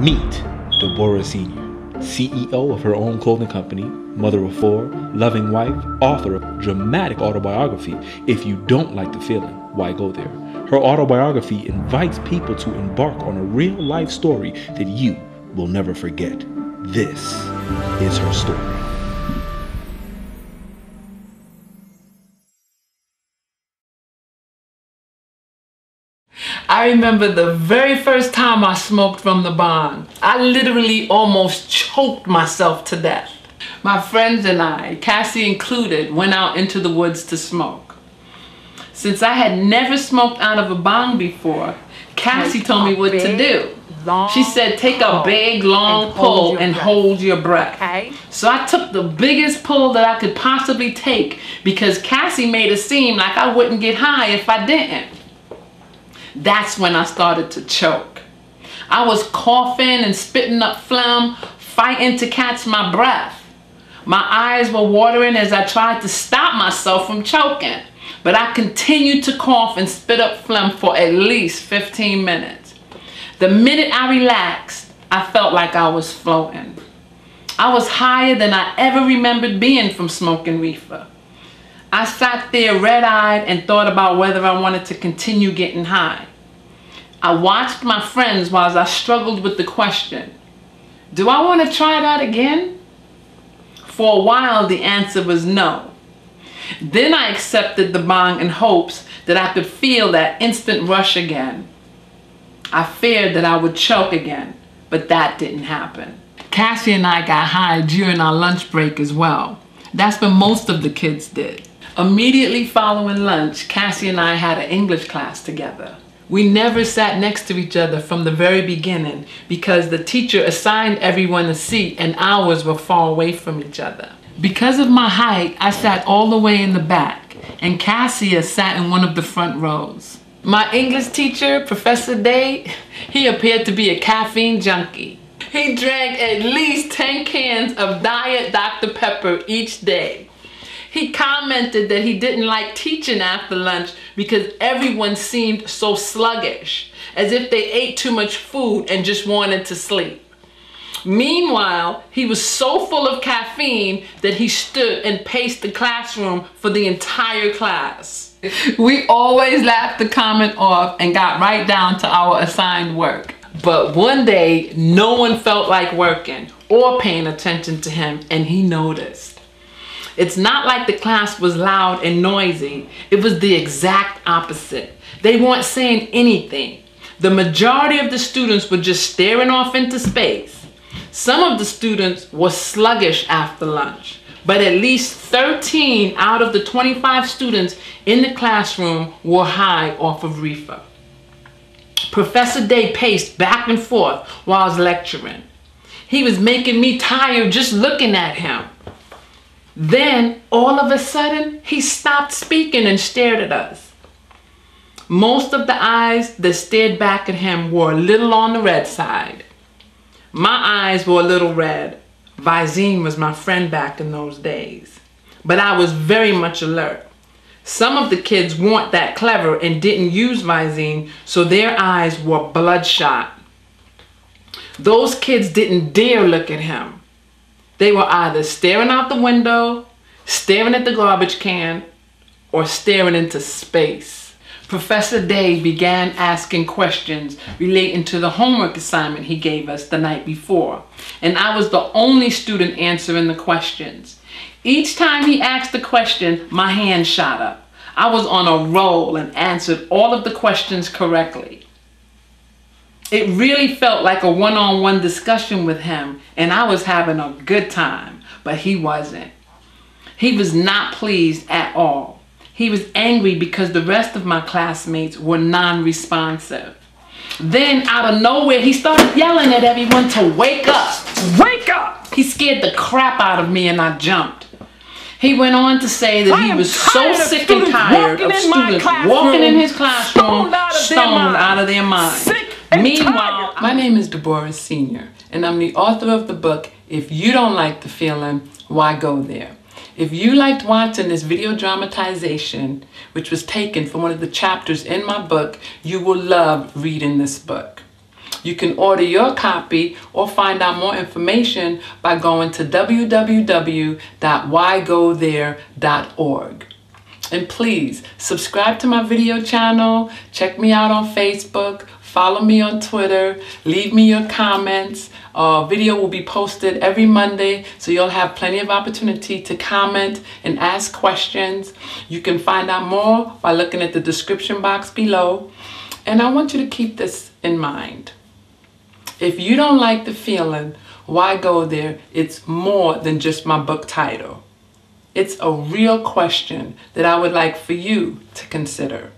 Meet Deborah Senior, CEO of her own clothing company, mother of 4, loving wife, author of dramatic autobiography, If You Don't Like the Feeling, Why Go There? Her autobiography invites people to embark on a real-life story that you will never forget. This is her story. I remember the very first time I smoked from the bong. I literally almost choked myself to death. My friends and I, Cassie included, went out into the woods to smoke. Since I had never smoked out of a bong before, Cassie told me what to do. She said, take a big, long pull and hold your breath. Okay. So I took the biggest pull that I could possibly take because Cassie made it seem like I wouldn't get high if I didn't. That's when I started to choke. I was coughing and spitting up phlegm, fighting to catch my breath. My eyes were watering as I tried to stop myself from choking, but I continued to cough and spit up phlegm for at least 15 minutes. The minute I relaxed, I felt like I was floating. I was higher than I ever remembered being from smoking reefer. I sat there red-eyed and thought about whether I wanted to continue getting high. I watched my friends while I struggled with the question, do I want to try that again? For a while, the answer was no. Then I accepted the bong in hopes that I could feel that instant rush again. I feared that I would choke again, but that didn't happen. Cassie and I got high during our lunch break as well. That's what most of the kids did. Immediately following lunch, Cassie and I had an English class together. We never sat next to each other from the very beginning because the teacher assigned everyone a seat and ours were far away from each other. Because of my height, I sat all the way in the back and Cassia sat in one of the front rows. My English teacher, Professor Daze, he appeared to be a caffeine junkie. He drank at least 10 cans of Diet Dr. Pepper each day. He commented that he didn't like teaching after lunch because everyone seemed so sluggish, as if they ate too much food and just wanted to sleep. Meanwhile, he was so full of caffeine that he stood and paced the classroom for the entire class. We always laughed the comment off and got right down to our assigned work. But one day, no one felt like working or paying attention to him, and he noticed. It's not like the class was loud and noisy. It was the exact opposite. They weren't saying anything. The majority of the students were just staring off into space. Some of the students were sluggish after lunch, but at least 13 out of the 25 students in the classroom were high off of reefer. Professor Daze paced back and forth while I was lecturing. He was making me tired just looking at him. Then, all of a sudden, he stopped speaking and stared at us. Most of the eyes that stared back at him were a little on the red side. My eyes were a little red. Visine was my friend back in those days. But I was very much alert. Some of the kids weren't that clever and didn't use Visine, so their eyes were bloodshot. Those kids didn't dare look at him. They were either staring out the window, staring at the garbage can, or staring into space. Professor Daze began asking questions relating to the homework assignment he gave us the night before, and I was the only student answering the questions. Each time he asked a question, my hand shot up. I was on a roll and answered all of the questions correctly. It really felt like a one-on-one discussion with him, and I was having a good time, but he wasn't. He was not pleased at all. He was angry because the rest of my classmates were non-responsive. Then, out of nowhere, he started yelling at everyone to wake up. Wake up! He scared the crap out of me and I jumped. He went on to say that he was so sick and tired of students walking in his classroom stoned out of their minds. Meanwhile, my name is Deborah Senior, and I'm the author of the book, If You Don't Like the Feeling, Why Go There? If you liked watching this video dramatization, which was taken from one of the chapters in my book, you will love reading this book. You can order your copy or find out more information by going to www.whygothere.org. And please subscribe to my video channel, check me out on Facebook, follow me on Twitter, leave me your comments. Video will be posted every Monday, so you'll have plenty of opportunity to comment and ask questions. You can find out more by looking at the description box below. And I want you to keep this in mind. If you don't like the feeling, why go there? It's more than just my book title. It's a real question that I would like for you to consider.